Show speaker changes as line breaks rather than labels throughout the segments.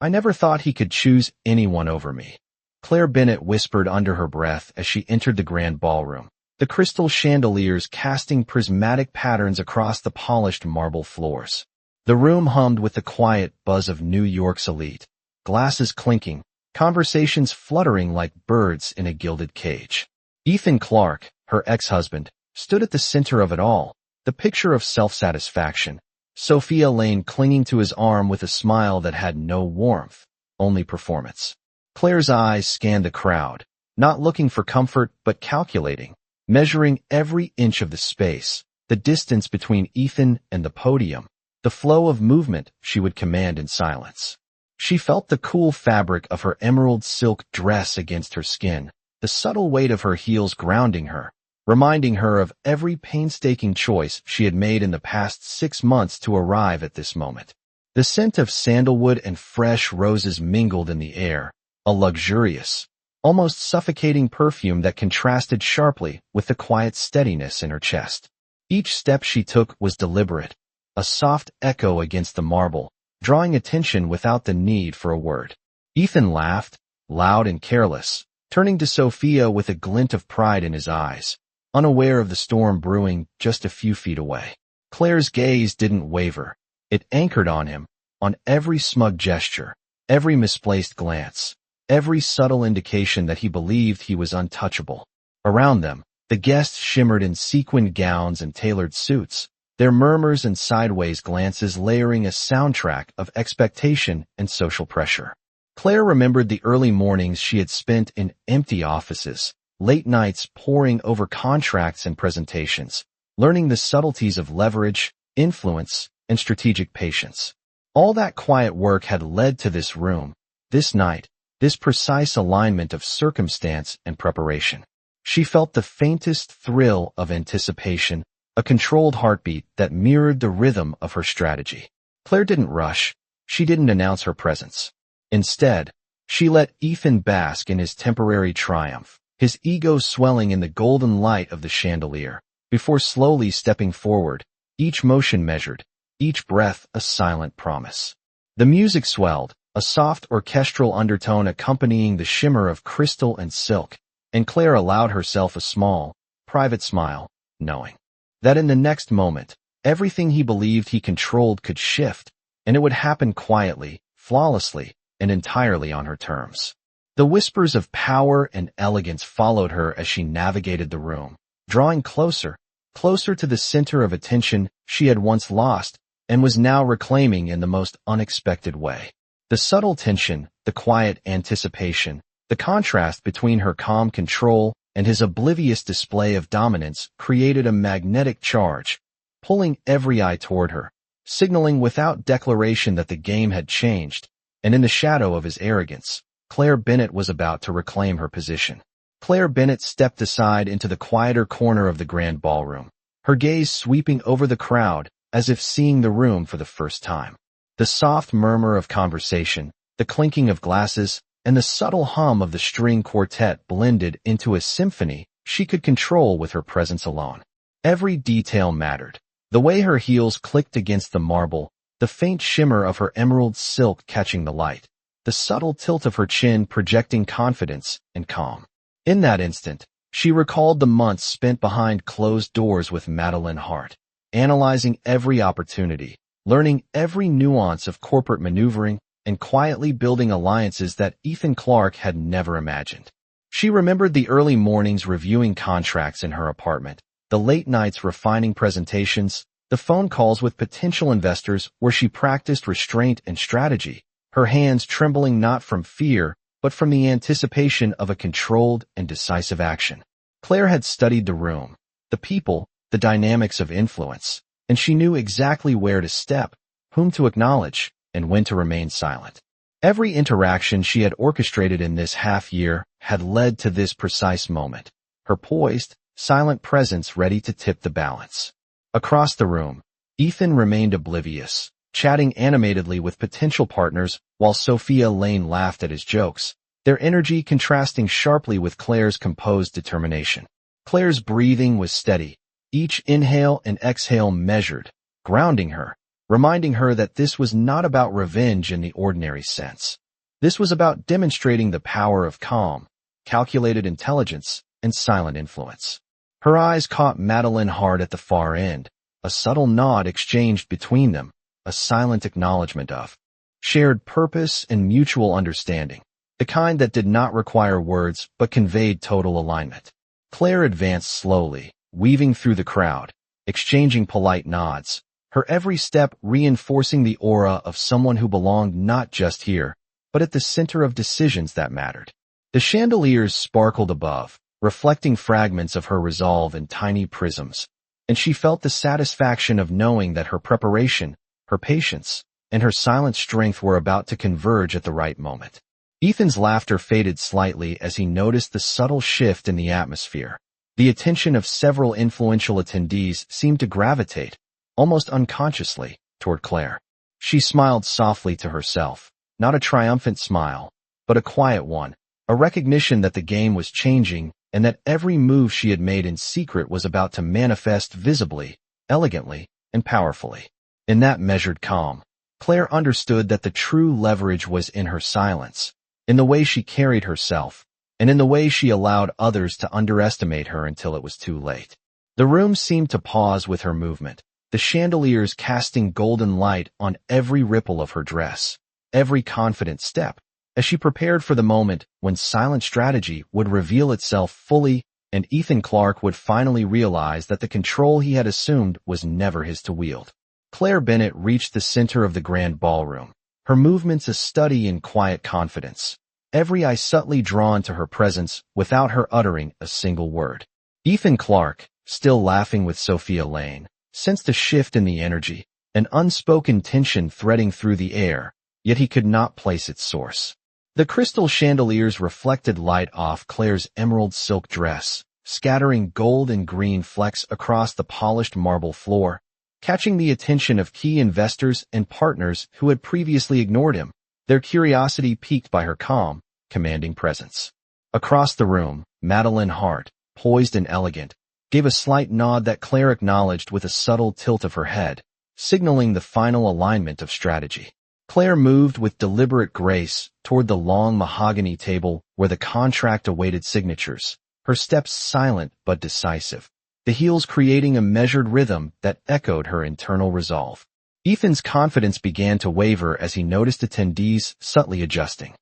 I never thought he could choose anyone over me," Claire Bennett whispered under her breath as she entered the grand ballroom, the crystal chandeliers casting prismatic patterns across the polished marble floors. The room hummed with the quiet buzz of New York's elite, glasses clinking, conversations fluttering like birds in a gilded cage. Ethan Clark, her ex-husband, stood at the center of it all, the picture of self-satisfaction, Sophia Lane clinging to his arm with a smile that had no warmth, only performance. Claire's eyes scanned the crowd, not looking for comfort but calculating, measuring every inch of the space, the distance between Ethan and the podium, the flow of movement she would command in silence. She felt the cool fabric of her emerald silk dress against her skin, the subtle weight of her heels grounding her, reminding her of every painstaking choice she had made in the past 6 months to arrive at this moment. The scent of sandalwood and fresh roses mingled in the air, a luxurious, almost suffocating perfume that contrasted sharply with the quiet steadiness in her chest. Each step she took was deliberate, a soft echo against the marble, drawing attention without the need for a word. Ethan laughed, loud and careless, turning to Sophia with a glint of pride in his eyes, unaware of the storm brewing just a few feet away. Claire's gaze didn't waver. It anchored on him, on every smug gesture, every misplaced glance, every subtle indication that he believed he was untouchable. Around them, the guests shimmered in sequined gowns and tailored suits, their murmurs and sideways glances layering a soundtrack of expectation and social pressure. Claire remembered the early mornings she had spent in empty offices, late nights poring over contracts and presentations, learning the subtleties of leverage, influence, and strategic patience. All that quiet work had led to this room, this night, this precise alignment of circumstance and preparation. She felt the faintest thrill of anticipation, a controlled heartbeat that mirrored the rhythm of her strategy. Claire didn't rush. She didn't announce her presence. Instead, she let Ethan bask in his temporary triumph, his ego swelling in the golden light of the chandelier, before slowly stepping forward, each motion measured, each breath a silent promise. The music swelled, a soft orchestral undertone accompanying the shimmer of crystal and silk, and Claire allowed herself a small, private smile, knowing that in the next moment, everything he believed he controlled could shift, and it would happen quietly, flawlessly, and entirely on her terms. The whispers of power and elegance followed her as she navigated the room, drawing closer, closer to the center of attention she had once lost and was now reclaiming in the most unexpected way. The subtle tension, the quiet anticipation, the contrast between her calm control and his oblivious display of dominance created a magnetic charge, pulling every eye toward her, signaling without declaration that the game had changed, and in the shadow of his arrogance, Claire Bennett was about to reclaim her position. Claire Bennett stepped aside into the quieter corner of the grand ballroom, her gaze sweeping over the crowd as if seeing the room for the first time. The soft murmur of conversation, the clinking of glasses, and the subtle hum of the string quartet blended into a symphony she could control with her presence alone. Every detail mattered. The way her heels clicked against the marble, the faint shimmer of her emerald silk catching the light, the subtle tilt of her chin projecting confidence and calm. In that instant, she recalled the months spent behind closed doors with Madeline Hart, analyzing every opportunity, learning every nuance of corporate maneuvering, and quietly building alliances that Ethan Clark had never imagined. She remembered the early mornings reviewing contracts in her apartment, the late nights refining presentations, the phone calls with potential investors where she practiced restraint and strategy, her hands trembling not from fear, but from the anticipation of a controlled and decisive action. Claire had studied the room, the people, the dynamics of influence, and she knew exactly where to step, whom to acknowledge, and when to remain silent. Every interaction she had orchestrated in this half-year had led to this precise moment, her poised, silent presence ready to tip the balance. Across the room, Ethan remained oblivious, chatting animatedly with potential partners while Sophia Lane laughed at his jokes, their energy contrasting sharply with Claire's composed determination. Claire's breathing was steady, each inhale and exhale measured, grounding her, reminding her that this was not about revenge in the ordinary sense. This was about demonstrating the power of calm, calculated intelligence, and silent influence. Her eyes caught Madeline Hart at the far end, a subtle nod exchanged between them, a silent acknowledgement of shared purpose and mutual understanding, the kind that did not require words but conveyed total alignment. Claire advanced slowly, weaving through the crowd, exchanging polite nods, her every step reinforcing the aura of someone who belonged not just here, but at the center of decisions that mattered. The chandeliers sparkled above, reflecting fragments of her resolve in tiny prisms, and she felt the satisfaction of knowing that her preparation, her patience, and her silent strength were about to converge at the right moment. Ethan's laughter faded slightly as he noticed the subtle shift in the atmosphere. The attention of several influential attendees seemed to gravitate, almost unconsciously, toward Claire. She smiled softly to herself, not a triumphant smile, but a quiet one, a recognition that the game was changing and that every move she had made in secret was about to manifest visibly, elegantly, and powerfully. In that measured calm, Claire understood that the true leverage was in her silence, in the way she carried herself, and in the way she allowed others to underestimate her until it was too late. The room seemed to pause with her movement, the chandeliers casting golden light on every ripple of her dress, every confident step, as she prepared for the moment when silent strategy would reveal itself fully and Ethan Clark would finally realize that the control he had assumed was never his to wield. Claire Bennett reached the center of the grand ballroom, her movements a study in quiet confidence, every eye subtly drawn to her presence without her uttering a single word. Ethan Clark, still laughing with Sophia Lane, sensed a shift in the energy, an unspoken tension threading through the air, yet he could not place its source. The crystal chandeliers reflected light off Claire's emerald silk dress, scattering gold and green flecks across the polished marble floor, catching the attention of key investors and partners who had previously ignored him, their curiosity piqued by her calm, commanding presence. Across the room, Madeline Hart, poised and elegant, gave a slight nod that Claire acknowledged with a subtle tilt of her head, signaling the final alignment of strategy. Claire moved with deliberate grace toward the long mahogany table where the contract awaited signatures, her steps silent but decisive, the heels creating a measured rhythm that echoed her internal resolve. Ethan's confidence began to waver as he noticed attendees subtly adjusting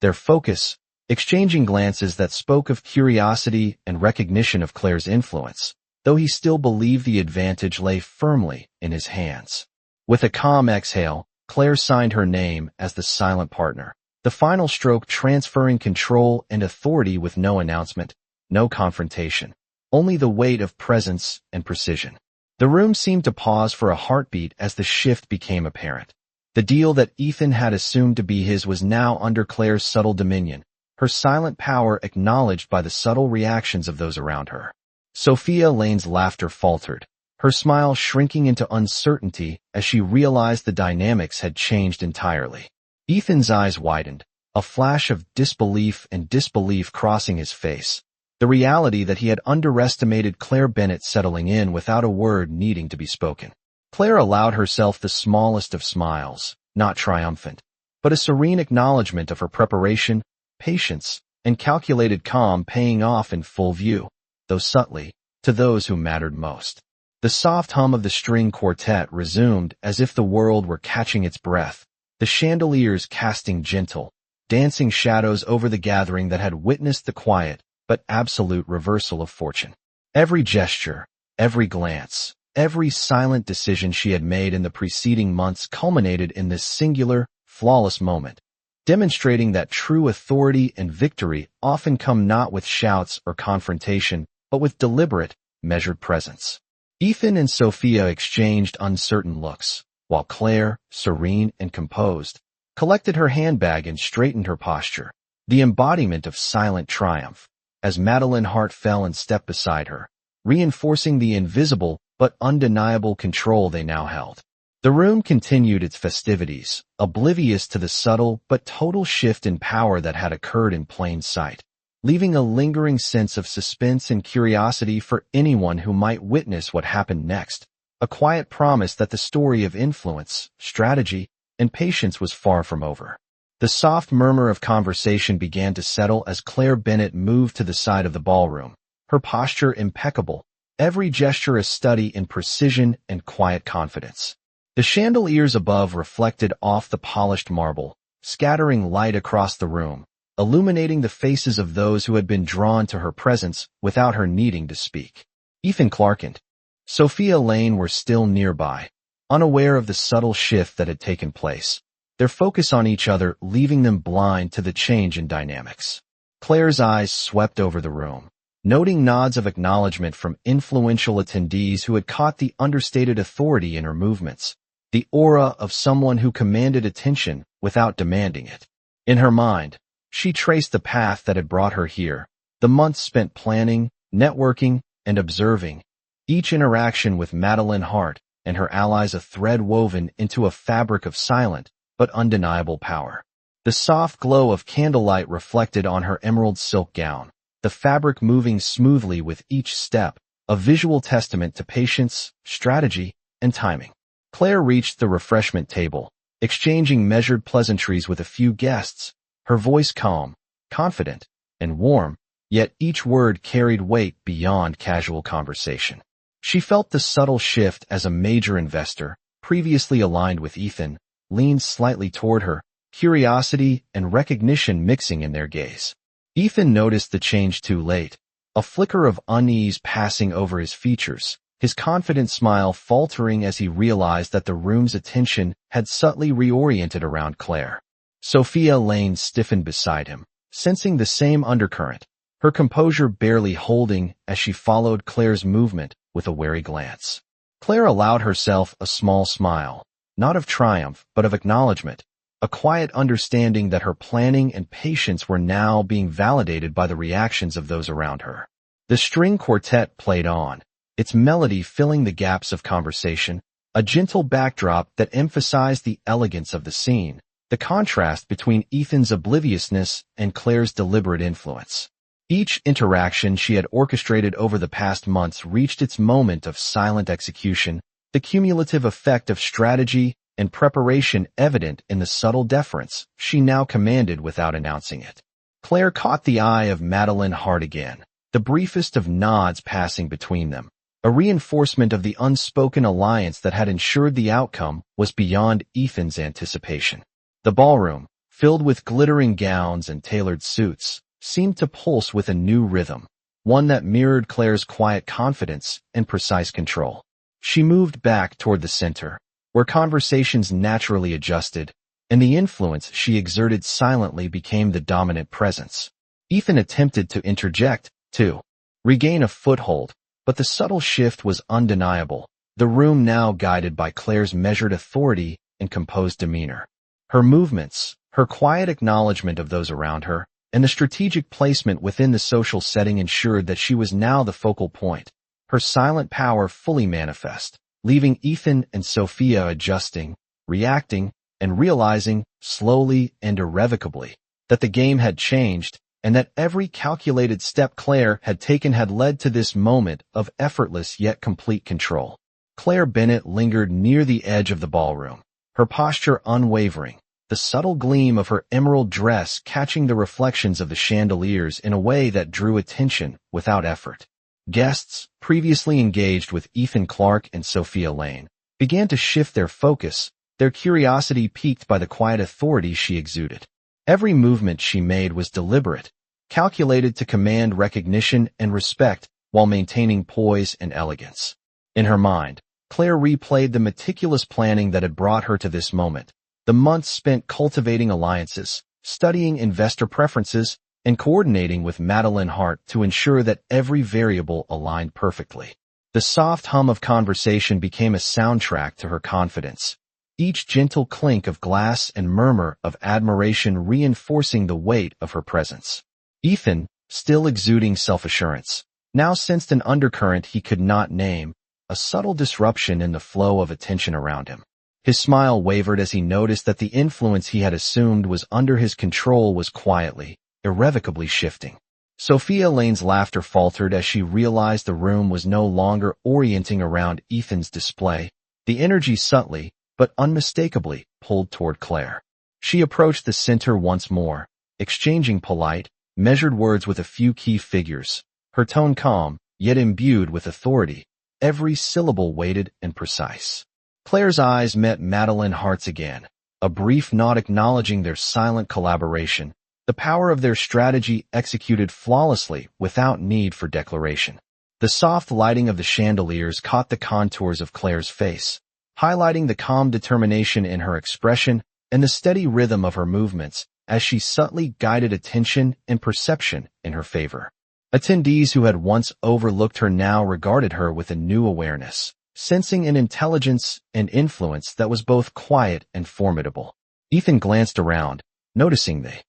their focus, exchanging glances that spoke of curiosity and recognition of Claire's influence, though he still believed the advantage lay firmly in his hands. With a calm exhale, Claire signed her name as the silent partner, the final stroke transferring control and authority with no announcement, no confrontation, only the weight of presence and precision. The room seemed to pause for a heartbeat as the shift became apparent. The deal that Ethan had assumed to be his was now under Claire's subtle dominion, her silent power acknowledged by the subtle reactions of those around her. Sophia Lane's laughter faltered, her smile shrinking into uncertainty as she realized the dynamics had changed entirely. Ethan's eyes widened, a flash of disbelief and disbelief crossing his face, the reality that he had underestimated Claire Bennett settling in without a word needing to be spoken. Claire allowed herself the smallest of smiles, not triumphant, but a serene acknowledgement of her preparation, patience, and calculated calm paying off in full view, though subtly, to those who mattered most. The soft hum of the string quartet resumed as if the world were catching its breath, the chandeliers casting gentle, dancing shadows over the gathering that had witnessed the quiet but absolute reversal of fortune. Every gesture, every glance, every silent decision she had made in the preceding months culminated in this singular, flawless moment, demonstrating that true authority and victory often come not with shouts or confrontation, but with deliberate, measured presence. Ethan and Sophia exchanged uncertain looks, while Claire, serene and composed, collected her handbag and straightened her posture, the embodiment of silent triumph, as Madeline Hart fell and stepped beside her, reinforcing the invisible but undeniable control they now held. The room continued its festivities, oblivious to the subtle but total shift in power that had occurred in plain sight, leaving a lingering sense of suspense and curiosity for anyone who might witness what happened next. a quiet promise that the story of influence, strategy, and patience was far from over. The soft murmur of conversation began to settle as Claire Bennett moved to the side of the ballroom, her posture impeccable, every gesture a study in precision and quiet confidence. The chandeliers above reflected off the polished marble, scattering light across the room, illuminating the faces of those who had been drawn to her presence without her needing to speak. Ethan Clark and Sophia Lane were still nearby, unaware of the subtle shift that had taken place, their focus on each other leaving them blind to the change in dynamics. Claire's eyes swept over the room, noting nods of acknowledgement from influential attendees who had caught the understated authority in her movements, the aura of someone who commanded attention without demanding it. In her mind, she traced the path that had brought her here, the months spent planning, networking, and observing, each interaction with Madeline Hart and her allies a thread woven into a fabric of silent but undeniable power. The soft glow of candlelight reflected on her emerald silk gown, the fabric moving smoothly with each step, a visual testament to patience, strategy, and timing. Claire reached the refreshment table, exchanging measured pleasantries with a few guests, her voice calm, confident, and warm, yet each word carried weight beyond casual conversation. She felt the subtle shift as a major investor, previously aligned with Ethan, leaned slightly toward her, curiosity and recognition mixing in their gaze. Ethan noticed the change too late, a flicker of unease passing over his features, his confident smile faltering as he realized that the room's attention had subtly reoriented around Claire. Sophia Lane stiffened beside him, sensing the same undercurrent, her composure barely holding as she followed Claire's movement with a wary glance. Claire allowed herself a small smile, not of triumph but of acknowledgement, a quiet understanding that her planning and patience were now being validated by the reactions of those around her. The string quartet played on, its melody filling the gaps of conversation, a gentle backdrop that emphasized the elegance of the scene, the contrast between Ethan's obliviousness and Claire's deliberate influence. Each interaction she had orchestrated over the past months reached its moment of silent execution, the cumulative effect of strategy and preparation evident in the subtle deference she now commanded without announcing it. Claire caught the eye of Madeline Hart again, the briefest of nods passing between them, a reinforcement of the unspoken alliance that had ensured the outcome was beyond Ethan's anticipation. The ballroom, filled with glittering gowns and tailored suits, seemed to pulse with a new rhythm, one that mirrored Claire's quiet confidence and precise control. She moved back toward the center, where conversations naturally adjusted, and the influence she exerted silently became the dominant presence. Ethan attempted to interject, to regain a foothold, but the subtle shift was undeniable, the room now guided by Claire's measured authority and composed demeanor. Her movements, her quiet acknowledgement of those around her, and the strategic placement within the social setting ensured that she was now the focal point, her silent power fully manifest, leaving Ethan and Sophia adjusting, reacting, and realizing, slowly and irrevocably, that the game had changed and that every calculated step Claire had taken had led to this moment of effortless yet complete control. Claire Bennett lingered near the edge of the ballroom, her posture unwavering, the subtle gleam of her emerald dress catching the reflections of the chandeliers in a way that drew attention without effort. Guests, previously engaged with Ethan Clark and Sophia Lane, began to shift their focus, their curiosity piqued by the quiet authority she exuded. Every movement she made was deliberate, calculated to command recognition and respect while maintaining poise and elegance. In her mind, Claire replayed the meticulous planning that had brought her to this moment, the months spent cultivating alliances, studying investor preferences, and coordinating with Madeline Hart to ensure that every variable aligned perfectly. The soft hum of conversation became a soundtrack to her confidence, each gentle clink of glass and murmur of admiration reinforcing the weight of her presence. Ethan, still exuding self-assurance, now sensed an undercurrent he could not name, a subtle disruption in the flow of attention around him. His smile wavered as he noticed that the influence he had assumed was under his control was quietly, irrevocably shifting. Sophia Lane's laughter faltered as she realized the room was no longer orienting around Ethan's display. The energy subtly, but unmistakably, pulled toward Claire. She approached the center once more, exchanging polite, measured words with a few key figures, her tone calm, yet imbued with authority, every syllable weighted and precise. Claire's eyes met Madeline Hart's again, a brief nod acknowledging their silent collaboration, the power of their strategy executed flawlessly without need for declaration. The soft lighting of the chandeliers caught the contours of Claire's face, highlighting the calm determination in her expression and the steady rhythm of her movements as she subtly guided attention and perception in her favor. Attendees who had once overlooked her now regarded her with a new awareness, sensing an intelligence and influence that was both quiet and formidable. Ethan glanced around, noticing the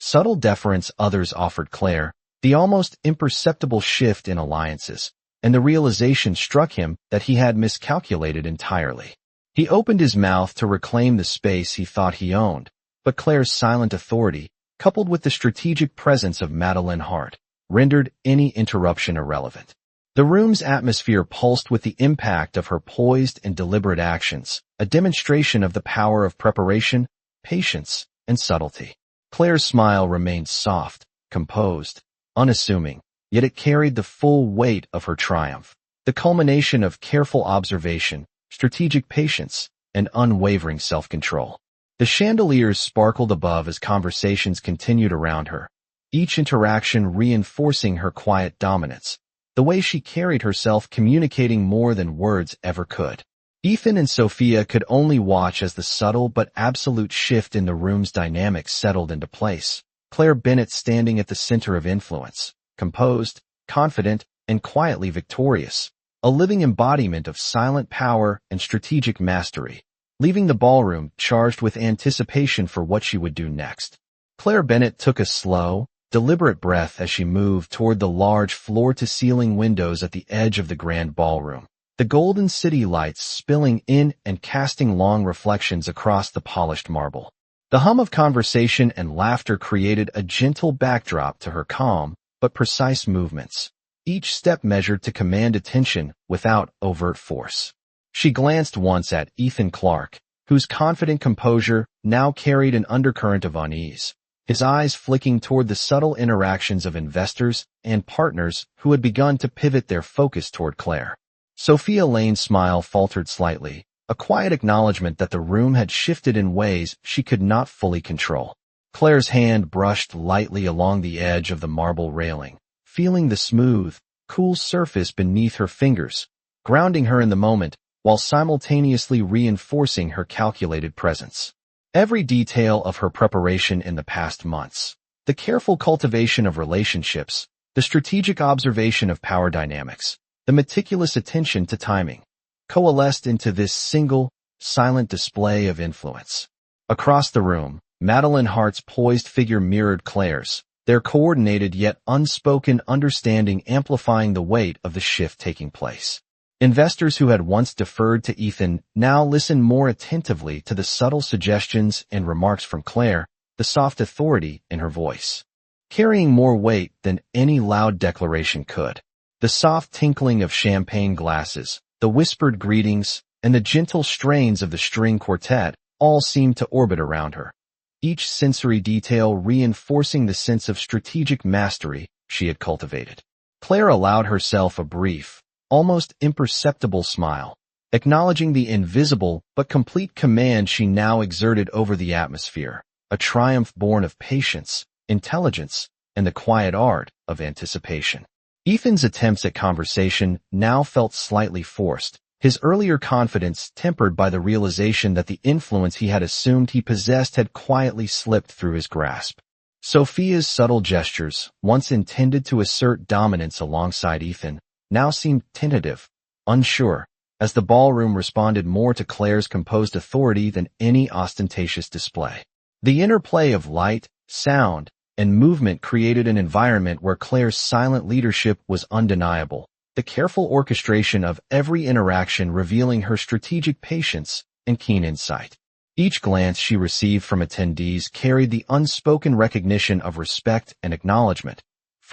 subtle deference others offered Claire, the almost imperceptible shift in alliances, and the realization struck him that he had miscalculated entirely. He opened his mouth to reclaim the space he thought he owned, but Claire's silent authority, coupled with the strategic presence of Madeline Hart, rendered any interruption irrelevant. The room's atmosphere pulsed with the impact of her poised and deliberate actions, a demonstration of the power of preparation, patience, and subtlety. Claire's smile remained soft, composed, unassuming, yet it carried the full weight of her triumph, the culmination of careful observation, strategic patience, and unwavering self-control. The chandeliers sparkled above as conversations continued around her, each interaction reinforcing her quiet dominance, the way she carried herself communicating more than words ever could. Ethan and Sophia could only watch as the subtle but absolute shift in the room's dynamics settled into place. Claire Bennett standing at the center of influence, composed, confident, and quietly victorious, a living embodiment of silent power and strategic mastery, leaving the ballroom charged with anticipation for what she would do next. Claire Bennett took a slow, deliberate breath as she moved toward the large floor-to-ceiling windows at the edge of the grand ballroom, the golden city lights spilling in and casting long reflections across the polished marble. The hum of conversation and laughter created a gentle backdrop to her calm but precise movements, each step measured to command attention without overt force. She glanced once at Ethan Clark, whose confident composure now carried an undercurrent of unease, his eyes flicking toward the subtle interactions of investors and partners who had begun to pivot their focus toward Claire. Sophia Lane's smile faltered slightly, a quiet acknowledgement that the room had shifted in ways she could not fully control. Claire's hand brushed lightly along the edge of the marble railing, feeling the smooth, cool surface beneath her fingers, grounding her in the moment while simultaneously reinforcing her calculated presence. Every detail of her preparation in the past months, the careful cultivation of relationships, the strategic observation of power dynamics, the meticulous attention to timing, coalesced into this single, silent display of influence. Across the room, Madeline Hart's poised figure mirrored Claire's, their coordinated yet unspoken understanding amplifying the weight of the shift taking place. Investors who had once deferred to Ethan now listened more attentively to the subtle suggestions and remarks from Claire, the soft authority in her voice, carrying more weight than any loud declaration could. The soft tinkling of champagne glasses, the whispered greetings, and the gentle strains of the string quartet all seemed to orbit around her, each sensory detail reinforcing the sense of strategic mastery she had cultivated. Claire allowed herself a brief, almost imperceptible smile, acknowledging the invisible but complete command she now exerted over the atmosphere, a triumph born of patience, intelligence, and the quiet art of anticipation. Ethan's attempts at conversation now felt slightly forced, his earlier confidence tempered by the realization that the influence he had assumed he possessed had quietly slipped through his grasp. Sophia's subtle gestures, once intended to assert dominance alongside Ethan, now seemed tentative, unsure, as the ballroom responded more to Claire's composed authority than any ostentatious display. The interplay of light, sound, and movement created an environment where Claire's silent leadership was undeniable, the careful orchestration of every interaction revealing her strategic patience and keen insight. Each glance she received from attendees carried the unspoken recognition of respect and acknowledgement,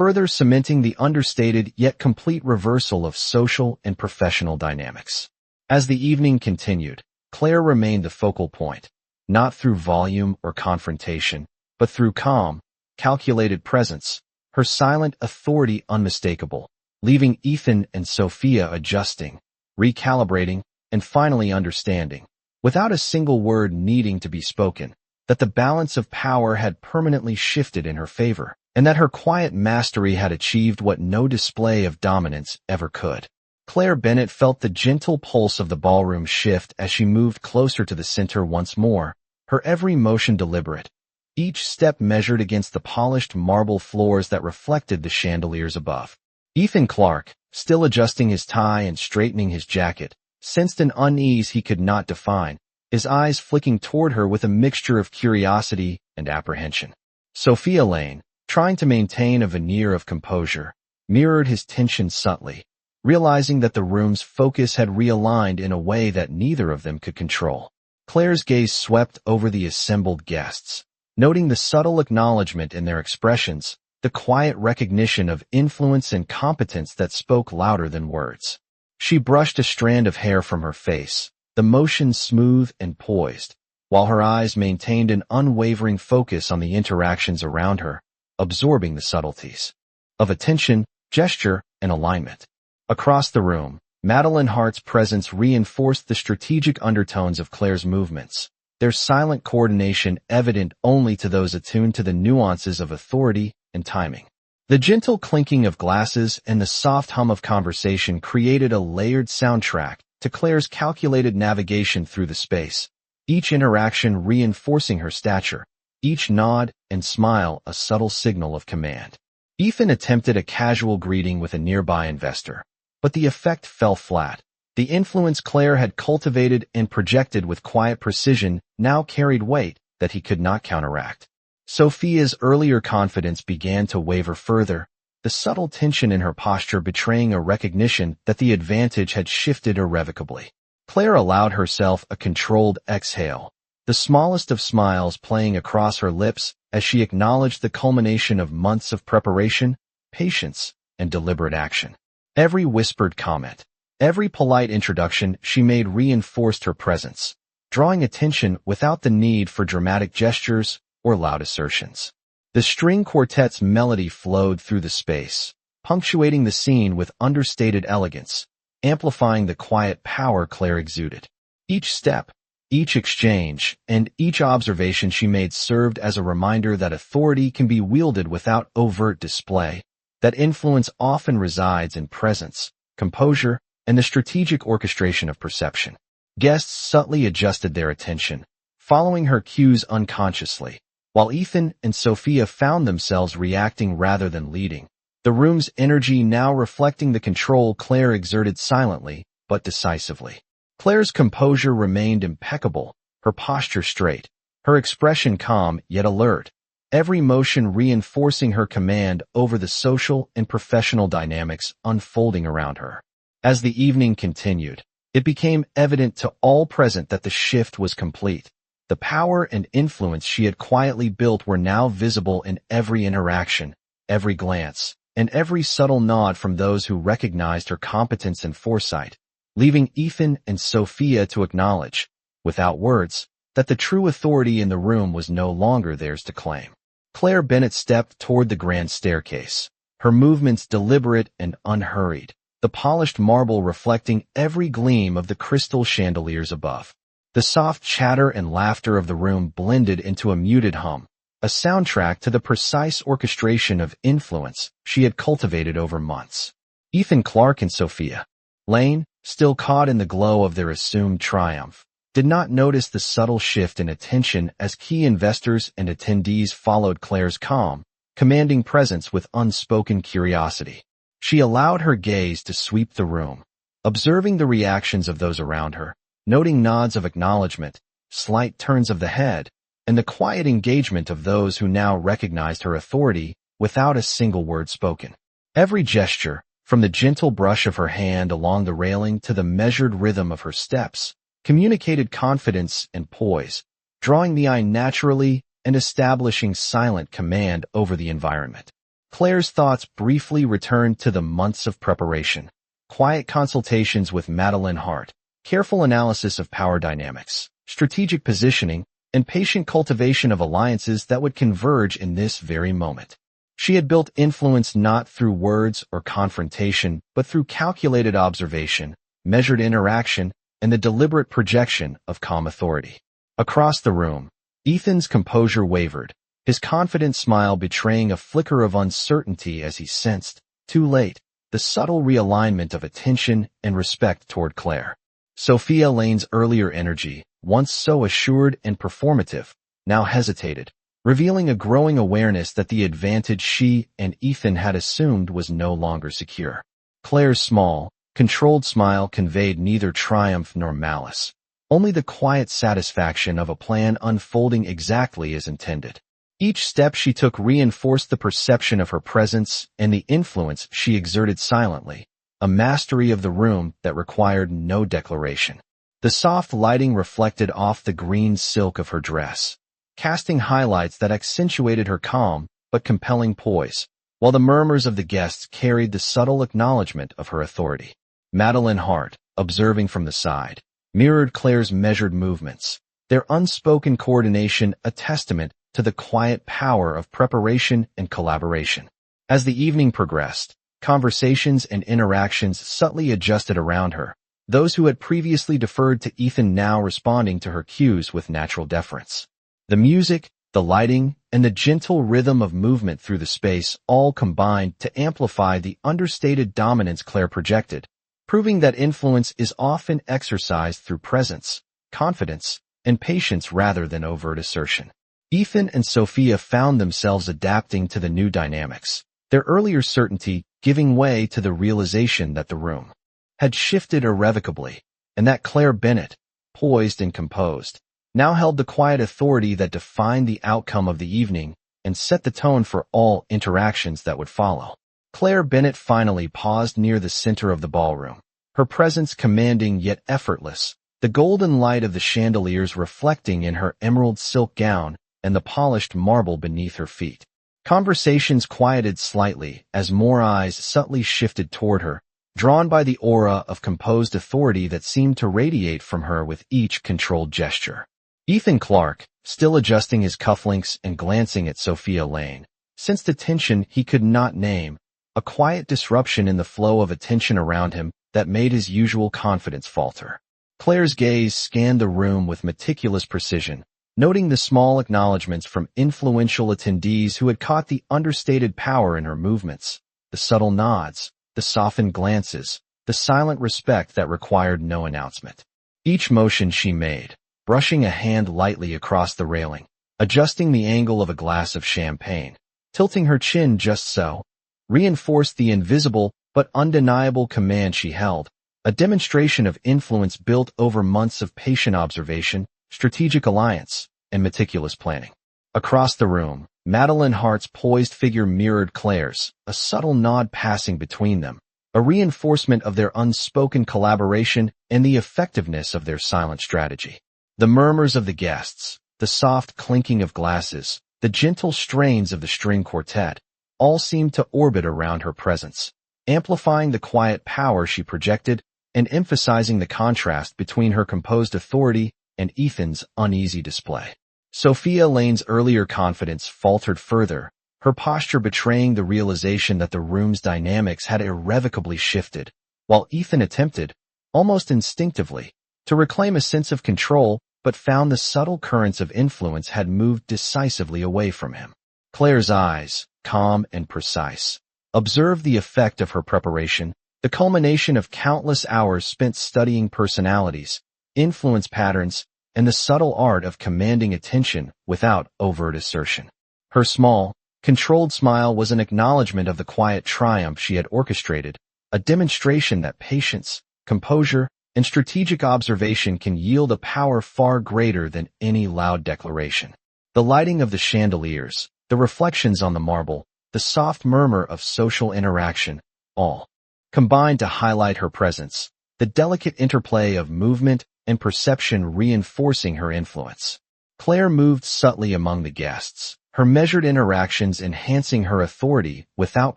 further cementing the understated yet complete reversal of social and professional dynamics. As the evening continued, Claire remained the focal point, not through volume or confrontation, but through calm, calculated presence, her silent authority unmistakable, leaving Ethan and Sophia adjusting, recalibrating, and finally understanding, without a single word needing to be spoken, that the balance of power had permanently shifted in her favor, and that her quiet mastery had achieved what no display of dominance ever could. Claire Bennett felt the gentle pulse of the ballroom shift as she moved closer to the center once more, her every motion deliberate, each step measured against the polished marble floors that reflected the chandeliers above. Ethan Clark, still adjusting his tie and straightening his jacket, sensed an unease he could not define, his eyes flicking toward her with a mixture of curiosity and apprehension. Sophia Lane, trying to maintain a veneer of composure, mirrored his tension subtly, realizing that the room's focus had realigned in a way that neither of them could control. Claire's gaze swept over the assembled guests, noting the subtle acknowledgement in their expressions, the quiet recognition of influence and competence that spoke louder than words. She brushed a strand of hair from her face, the motion smooth and poised, while her eyes maintained an unwavering focus on the interactions around her, absorbing the subtleties of attention, gesture, and alignment. Across the room, Madeline Hart's presence reinforced the strategic undertones of Claire's movements, their silent coordination evident only to those attuned to the nuances of authority and timing. The gentle clinking of glasses and the soft hum of conversation created a layered soundtrack to Claire's calculated navigation through the space, each interaction reinforcing her stature, each nod and smile a subtle signal of command. Ethan attempted a casual greeting with a nearby investor, but the effect fell flat. The influence Claire had cultivated and projected with quiet precision now carried weight that he could not counteract. Sophia's earlier confidence began to waver further, the subtle tension in her posture betraying a recognition that the advantage had shifted irrevocably. Claire allowed herself a controlled exhale, the smallest of smiles playing across her lips as she acknowledged the culmination of months of preparation, patience, and deliberate action. Every whispered comment, every polite introduction she made reinforced her presence, drawing attention without the need for dramatic gestures or loud assertions. The string quartet's melody flowed through the space, punctuating the scene with understated elegance, amplifying the quiet power Claire exuded. Each step, each exchange, and each observation she made served as a reminder that authority can be wielded without overt display, that influence often resides in presence, composure, and the strategic orchestration of perception. Guests subtly adjusted their attention, following her cues unconsciously, while Ethan and Sophia found themselves reacting rather than leading, the room's energy now reflecting the control Claire exerted silently but decisively. Claire's composure remained impeccable, her posture straight, her expression calm yet alert, every motion reinforcing her command over the social and professional dynamics unfolding around her. As the evening continued, it became evident to all present that the shift was complete. The power and influence she had quietly built were now visible in every interaction, every glance, and every subtle nod from those who recognized her competence and foresight, leaving Ethan and Sophia to acknowledge, without words, that the true authority in the room was no longer theirs to claim. Claire Bennett stepped toward the grand staircase, her movements deliberate and unhurried, the polished marble reflecting every gleam of the crystal chandeliers above. The soft chatter and laughter of the room blended into a muted hum, a soundtrack to the precise orchestration of influence she had cultivated over months. Ethan Clark and Sophia Lane, still caught in the glow of their assumed triumph, did not notice the subtle shift in attention as key investors and attendees followed Claire's calm, commanding presence with unspoken curiosity. She allowed her gaze to sweep the room, observing the reactions of those around her, noting nods of acknowledgement, slight turns of the head, and the quiet engagement of those who now recognized her authority without a single word spoken. Every gesture, from the gentle brush of her hand along the railing to the measured rhythm of her steps, communicated confidence and poise, drawing the eye naturally and establishing silent command over the environment. Claire's thoughts briefly returned to the months of preparation, quiet consultations with Madeline Hart, careful analysis of power dynamics, strategic positioning, and patient cultivation of alliances that would converge in this very moment. She had built influence not through words or confrontation, but through calculated observation, measured interaction, and the deliberate projection of calm authority. Across the room, Ethan's composure wavered, his confident smile betraying a flicker of uncertainty as he sensed, too late, the subtle realignment of attention and respect toward Claire. Sophia Lane's earlier energy, once so assured and performative, now hesitated, revealing a growing awareness that the advantage she and Ethan had assumed was no longer secure. Claire's small, controlled smile conveyed neither triumph nor malice, only the quiet satisfaction of a plan unfolding exactly as intended. Each step she took reinforced the perception of her presence and the influence she exerted silently, a mastery of the room that required no declaration. The soft lighting reflected off the green silk of her dress, casting highlights that accentuated her calm but compelling poise, while the murmurs of the guests carried the subtle acknowledgement of her authority. Madeline Hart, observing from the side, mirrored Claire's measured movements, their unspoken coordination a testament to the quiet power of preparation and collaboration. As the evening progressed, conversations and interactions subtly adjusted around her, those who had previously deferred to Ethan now responding to her cues with natural deference. The music, the lighting, and the gentle rhythm of movement through the space all combined to amplify the understated dominance Claire projected, proving that influence is often exercised through presence, confidence, and patience rather than overt assertion. Ethan and Sophia found themselves adapting to the new dynamics, their earlier certainty giving way to the realization that the room had shifted irrevocably, and that Claire Bennett, poised and composed, now held the quiet authority that defined the outcome of the evening and set the tone for all interactions that would follow. Claire Bennett finally paused near the center of the ballroom, her presence commanding yet effortless, the golden light of the chandeliers reflecting in her emerald silk gown and the polished marble beneath her feet. Conversations quieted slightly as more eyes subtly shifted toward her, drawn by the aura of composed authority that seemed to radiate from her with each controlled gesture. Ethan Clark, still adjusting his cufflinks and glancing at Sophia Lane, sensed a tension he could not name, a quiet disruption in the flow of attention around him that made his usual confidence falter. Claire's gaze scanned the room with meticulous precision, noting the small acknowledgments from influential attendees who had caught the understated power in her movements, the subtle nods, the softened glances, the silent respect that required no announcement. Each motion she made, brushing a hand lightly across the railing, adjusting the angle of a glass of champagne, tilting her chin just so, reinforced the invisible but undeniable command she held, a demonstration of influence built over months of patient observation, strategic alliance, and meticulous planning. Across the room, Madeline Hart's poised figure mirrored Claire's, a subtle nod passing between them, a reinforcement of their unspoken collaboration and the effectiveness of their silent strategy. The murmurs of the guests, the soft clinking of glasses, the gentle strains of the string quartet, all seemed to orbit around her presence, amplifying the quiet power she projected and emphasizing the contrast between her composed authority and Ethan's uneasy display. Sophia Lane's earlier confidence faltered further, her posture betraying the realization that the room's dynamics had irrevocably shifted, while Ethan attempted, almost instinctively, to reclaim a sense of control but found the subtle currents of influence had moved decisively away from him. Claire's eyes, calm and precise, observed the effect of her preparation, the culmination of countless hours spent studying personalities, influence patterns, and the subtle art of commanding attention without overt assertion. Her small, controlled smile was an acknowledgement of the quiet triumph she had orchestrated, a demonstration that patience, composure, and strategic observation can yield a power far greater than any loud declaration. The lighting of the chandeliers, the reflections on the marble, the soft murmur of social interaction, all combined to highlight her presence, the delicate interplay of movement and perception reinforcing her influence. Claire moved subtly among the guests, her measured interactions enhancing her authority without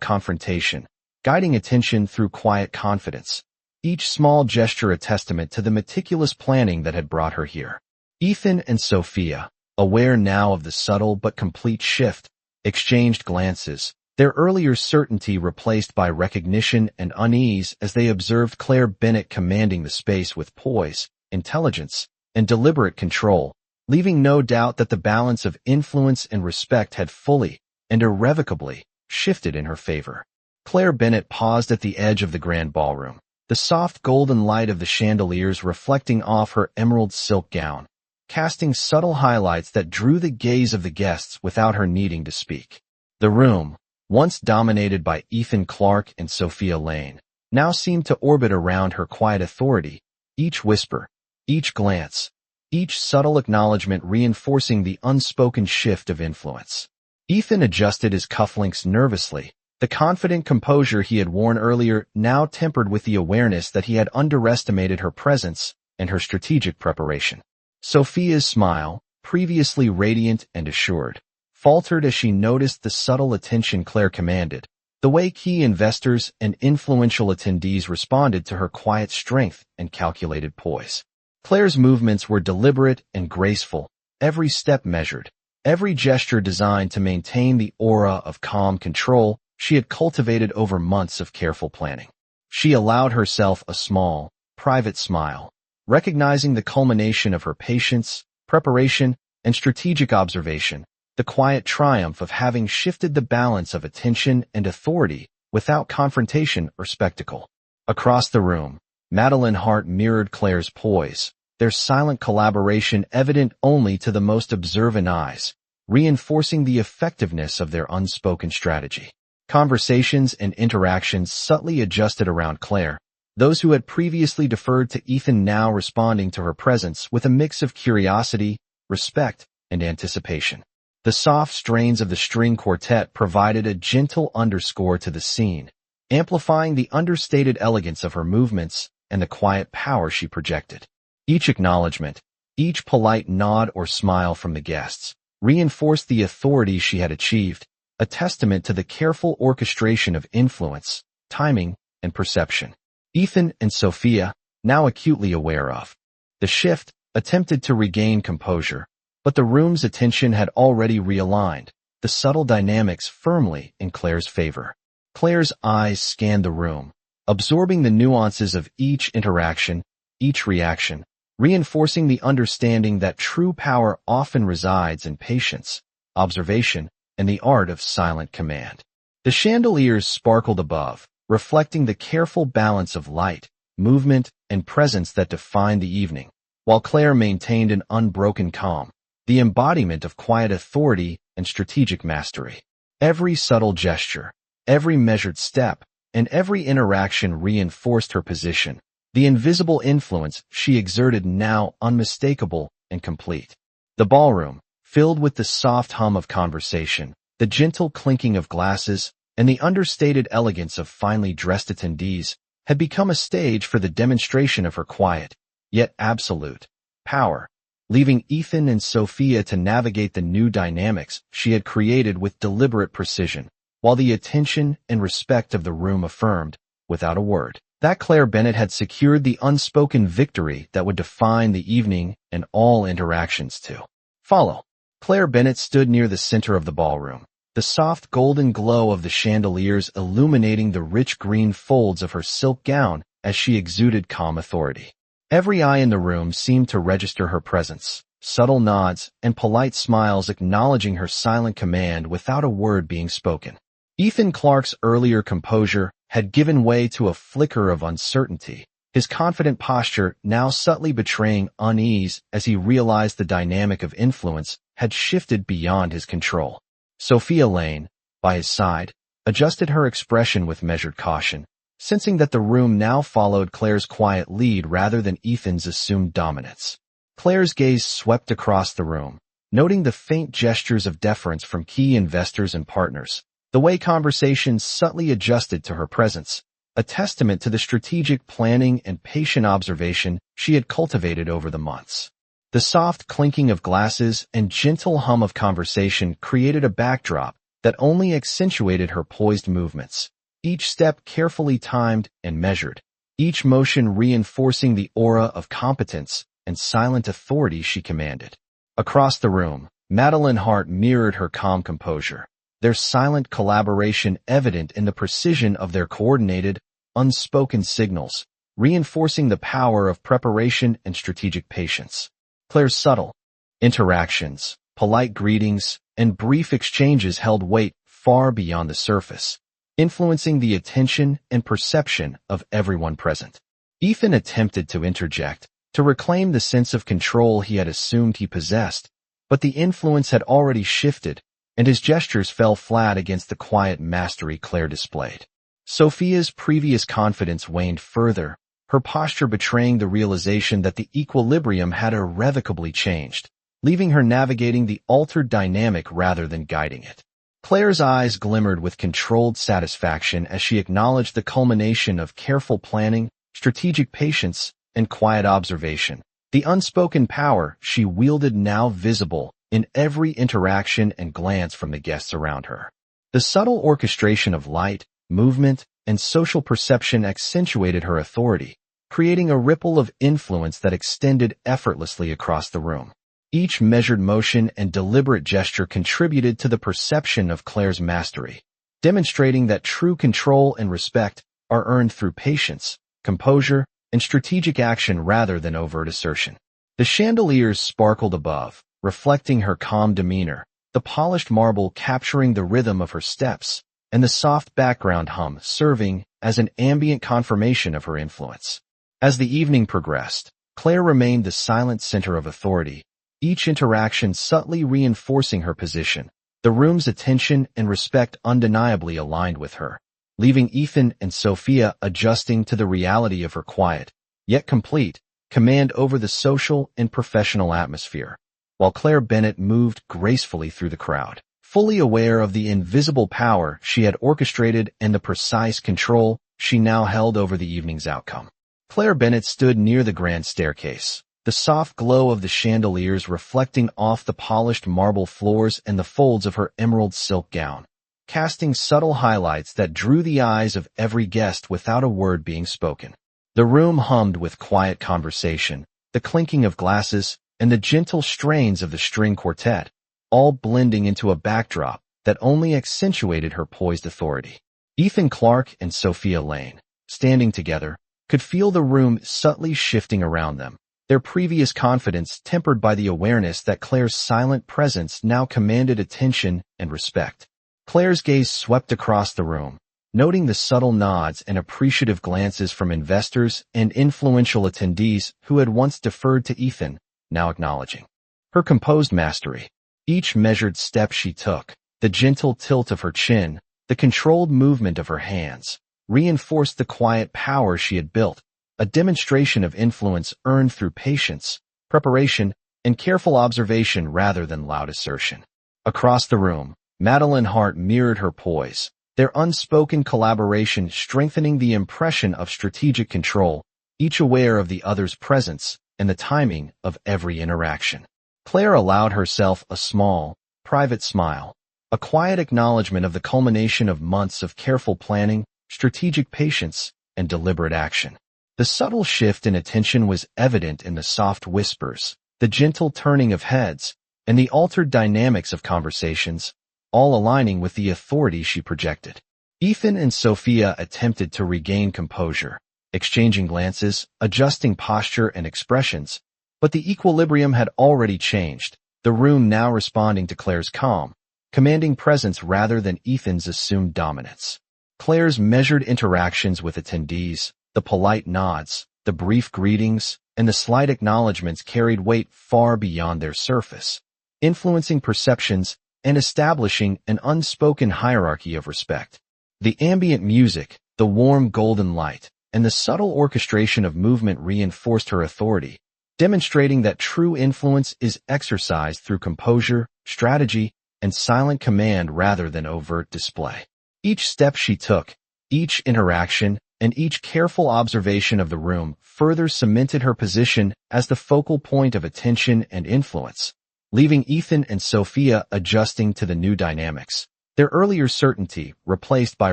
confrontation, guiding attention through quiet confidence. Each small gesture a testament to the meticulous planning that had brought her here. Ethan and Sophia, aware now of the subtle but complete shift, exchanged glances, their earlier certainty replaced by recognition and unease as they observed Claire Bennett commanding the space with poise, intelligence, and deliberate control, leaving no doubt that the balance of influence and respect had fully and irrevocably shifted in her favor. Claire Bennett paused at the edge of the grand ballroom, the soft golden light of the chandeliers reflecting off her emerald silk gown, casting subtle highlights that drew the gaze of the guests without her needing to speak. The room, once dominated by Ethan Clark and Sophia Lane, now seemed to orbit around her quiet authority, each whisper, each glance, each subtle acknowledgement reinforcing the unspoken shift of influence. Ethan adjusted his cufflinks nervously, the confident composure he had worn earlier now tempered with the awareness that he had underestimated her presence and her strategic preparation. Sophia's smile, previously radiant and assured, faltered as she noticed the subtle attention Claire commanded, the way key investors and influential attendees responded to her quiet strength and calculated poise. Claire's movements were deliberate and graceful, every step measured, every gesture designed to maintain the aura of calm control she had cultivated over months of careful planning. She allowed herself a small, private smile, recognizing the culmination of her patience, preparation, and strategic observation, the quiet triumph of having shifted the balance of attention and authority without confrontation or spectacle. Across the room, Madeline Hart mirrored Claire's poise, their silent collaboration evident only to the most observant eyes, reinforcing the effectiveness of their unspoken strategy. Conversations and interactions subtly adjusted around Claire, those who had previously deferred to Ethan now responding to her presence with a mix of curiosity, respect, and anticipation. The soft strains of the string quartet provided a gentle underscore to the scene, amplifying the understated elegance of her movements and the quiet power she projected. Each acknowledgement, each polite nod or smile from the guests, reinforced the authority she had achieved, a testament to the careful orchestration of influence, timing, and perception. Ethan and Sophia, now acutely aware of the shift, attempted to regain composure, but the room's attention had already realigned, the subtle dynamics firmly in Claire's favor. Claire's eyes scanned the room, absorbing the nuances of each interaction, each reaction, reinforcing the understanding that true power often resides in patience, observation, and the art of silent command. The chandeliers sparkled above, reflecting the careful balance of light, movement, and presence that defined the evening, while Claire maintained an unbroken calm, the embodiment of quiet authority and strategic mastery. Every subtle gesture, every measured step, and every interaction reinforced her position, the invisible influence she exerted now unmistakable and complete. The ballroom, filled with the soft hum of conversation, the gentle clinking of glasses, and the understated elegance of finely dressed attendees, had become a stage for the demonstration of her quiet, yet absolute, power, leaving Ethan and Sophia to navigate the new dynamics she had created with deliberate precision, while the attention and respect of the room affirmed, without a word, that Claire Bennett had secured the unspoken victory that would define the evening and all interactions to follow. Claire Bennett stood near the center of the ballroom, the soft golden glow of the chandeliers illuminating the rich green folds of her silk gown as she exuded calm authority. Every eye in the room seemed to register her presence, subtle nods and polite smiles acknowledging her silent command without a word being spoken. Ethan Clark's earlier composure had given way to a flicker of uncertainty, his confident posture now subtly betraying unease as he realized the dynamic of influence had shifted beyond his control. Sophia Lane, by his side, adjusted her expression with measured caution, sensing that the room now followed Claire's quiet lead rather than Ethan's assumed dominance. Claire's gaze swept across the room, noting the faint gestures of deference from key investors and partners, the way conversations subtly adjusted to her presence, a testament to the strategic planning and patient observation she had cultivated over the months. The soft clinking of glasses and gentle hum of conversation created a backdrop that only accentuated her poised movements, each step carefully timed and measured, each motion reinforcing the aura of competence and silent authority she commanded. Across the room, Madeline Hart mirrored her calm composure, their silent collaboration evident in the precision of their coordinated, unspoken signals, reinforcing the power of preparation and strategic patience. Claire's subtle interactions, polite greetings, and brief exchanges held weight far beyond the surface, influencing the attention and perception of everyone present. Ethan attempted to interject, to reclaim the sense of control he had assumed he possessed, but the influence had already shifted, and his gestures fell flat against the quiet mastery Claire displayed. Sophia's previous confidence waned further, her posture betraying the realization that the equilibrium had irrevocably changed, leaving her navigating the altered dynamic rather than guiding it. Claire's eyes glimmered with controlled satisfaction as she acknowledged the culmination of careful planning, strategic patience, and quiet observation. The unspoken power she wielded now visible in every interaction and glance from the guests around her. The subtle orchestration of light, movement, and social perception accentuated her authority, creating a ripple of influence that extended effortlessly across the room. Each measured motion and deliberate gesture contributed to the perception of Claire's mastery, demonstrating that true control and respect are earned through patience, composure, and strategic action rather than overt assertion. The chandeliers sparkled above, reflecting her calm demeanor, the polished marble capturing the rhythm of her steps, and the soft background hum serving as an ambient confirmation of her influence. As the evening progressed, Claire remained the silent center of authority, each interaction subtly reinforcing her position, the room's attention and respect undeniably aligned with her, leaving Ethan and Sophia adjusting to the reality of her quiet, yet complete, command over the social and professional atmosphere, while Claire Bennett moved gracefully through the crowd, fully aware of the invisible power she had orchestrated and the precise control she now held over the evening's outcome. Claire Bennett stood near the grand staircase, the soft glow of the chandeliers reflecting off the polished marble floors and the folds of her emerald silk gown, casting subtle highlights that drew the eyes of every guest without a word being spoken. The room hummed with quiet conversation, the clinking of glasses, and the gentle strains of the string quartet, all blending into a backdrop that only accentuated her poised authority. Ethan Clark and Sophia Lane, standing together, could feel the room subtly shifting around them, their previous confidence tempered by the awareness that Claire's silent presence now commanded attention and respect. Claire's gaze swept across the room, noting the subtle nods and appreciative glances from investors and influential attendees who had once deferred to Ethan, now acknowledging her composed mastery. Each measured step she took, the gentle tilt of her chin, the controlled movement of her hands, reinforced the quiet power she had built, a demonstration of influence earned through patience, preparation, and careful observation rather than loud assertion. Across the room, Madeline Hart mirrored her poise, their unspoken collaboration strengthening the impression of strategic control, each aware of the other's presence and the timing of every interaction. Claire allowed herself a small, private smile, a quiet acknowledgement of the culmination of months of careful planning, strategic patience, and deliberate action. The subtle shift in attention was evident in the soft whispers, the gentle turning of heads, and the altered dynamics of conversations, all aligning with the authority she projected. Ethan and Sophia attempted to regain composure, exchanging glances, adjusting posture and expressions, but the equilibrium had already changed, the room now responding to Claire's calm, commanding presence rather than Ethan's assumed dominance. Claire's measured interactions with attendees, the polite nods, the brief greetings, and the slight acknowledgments carried weight far beyond their surface, influencing perceptions and establishing an unspoken hierarchy of respect. The ambient music, the warm golden light, and the subtle orchestration of movement reinforced her authority, demonstrating that true influence is exercised through composure, strategy, and silent command rather than overt display. Each step she took, each interaction, and each careful observation of the room further cemented her position as the focal point of attention and influence, leaving Ethan and Sophia adjusting to the new dynamics, their earlier certainty replaced by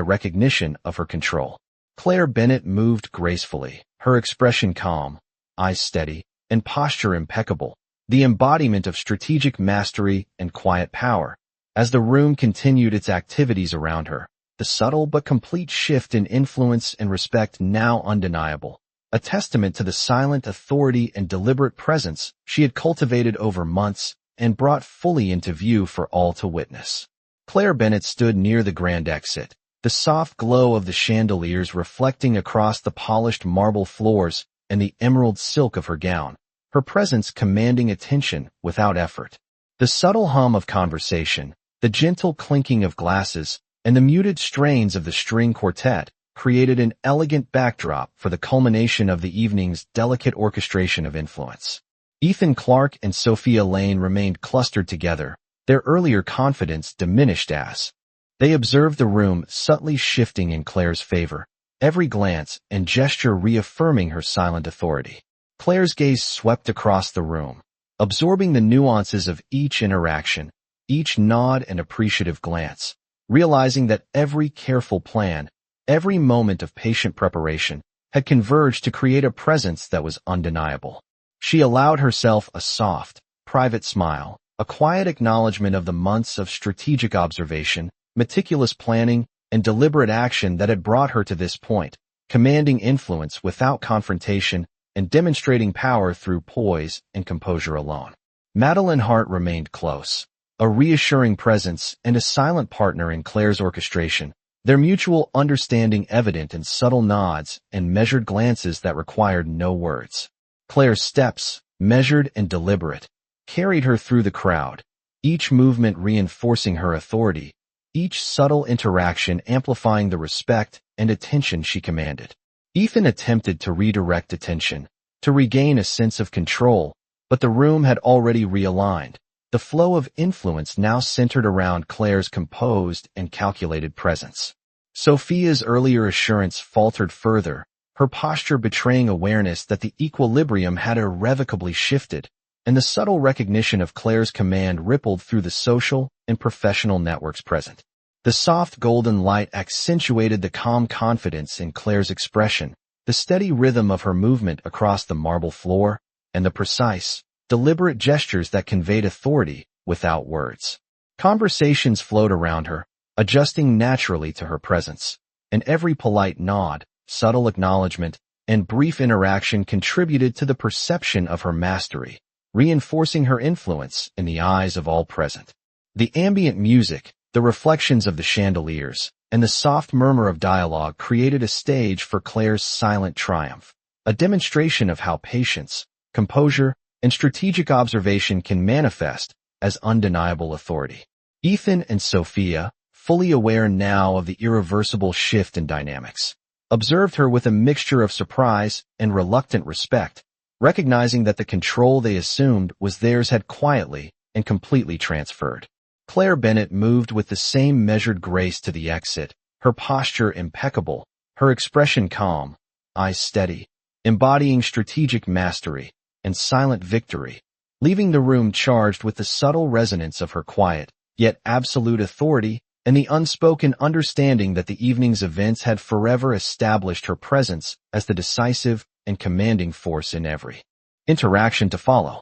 recognition of her control. Claire Bennett moved gracefully, her expression calm, eyes steady, and posture impeccable, the embodiment of strategic mastery and quiet power. As the room continued its activities around her, the subtle but complete shift in influence and respect now undeniable, a testament to the silent authority and deliberate presence she had cultivated over months and brought fully into view for all to witness. Claire Bennett stood near the grand exit, the soft glow of the chandeliers reflecting across the polished marble floors and the emerald silk of her gown, her presence commanding attention without effort. The subtle hum of conversation, the gentle clinking of glasses, and the muted strains of the string quartet created an elegant backdrop for the culmination of the evening's delicate orchestration of influence. Ethan Clark and Sophia Lane remained clustered together, their earlier confidence diminished as they observed the room subtly shifting in Claire's favor, every glance and gesture reaffirming her silent authority. Claire's gaze swept across the room, absorbing the nuances of each interaction, each nod and appreciative glance, realizing that every careful plan, every moment of patient preparation, had converged to create a presence that was undeniable. She allowed herself a soft, private smile, a quiet acknowledgement of the months of strategic observation, meticulous planning, and deliberate action that had brought her to this point, commanding influence without confrontation and demonstrating power through poise and composure alone. Madeline Hart remained close, a reassuring presence and a silent partner in Claire's orchestration, their mutual understanding evident in subtle nods and measured glances that required no words. Claire's steps, measured and deliberate, carried her through the crowd, each movement reinforcing her authority, each subtle interaction amplifying the respect and attention she commanded. Ethan attempted to redirect attention, to regain a sense of control, but the room had already realigned, the flow of influence now centered around Claire's composed and calculated presence. Sophia's earlier assurance faltered further, her posture betraying awareness that the equilibrium had irrevocably shifted, and the subtle recognition of Claire's command rippled through the social and professional networks present. The soft golden light accentuated the calm confidence in Claire's expression, the steady rhythm of her movement across the marble floor, and the precise, deliberate gestures that conveyed authority without words. Conversations flowed around her, adjusting naturally to her presence, and every polite nod, subtle acknowledgement, and brief interaction contributed to the perception of her mastery, reinforcing her influence in the eyes of all present. The ambient music, the reflections of the chandeliers, and the soft murmur of dialogue created a stage for Claire's silent triumph, a demonstration of how patience, composure, and strategic observation can manifest as undeniable authority. Ethan and Sophia, fully aware now of the irreversible shift in dynamics, observed her with a mixture of surprise and reluctant respect, recognizing that the control they assumed was theirs had quietly and completely transferred. Claire Bennett moved with the same measured grace to the exit, her posture impeccable, her expression calm, eyes steady, embodying strategic mastery and silent victory, leaving the room charged with the subtle resonance of her quiet, yet absolute authority and the unspoken understanding that the evening's events had forever established her presence as the decisive and commanding force in every interaction to follow.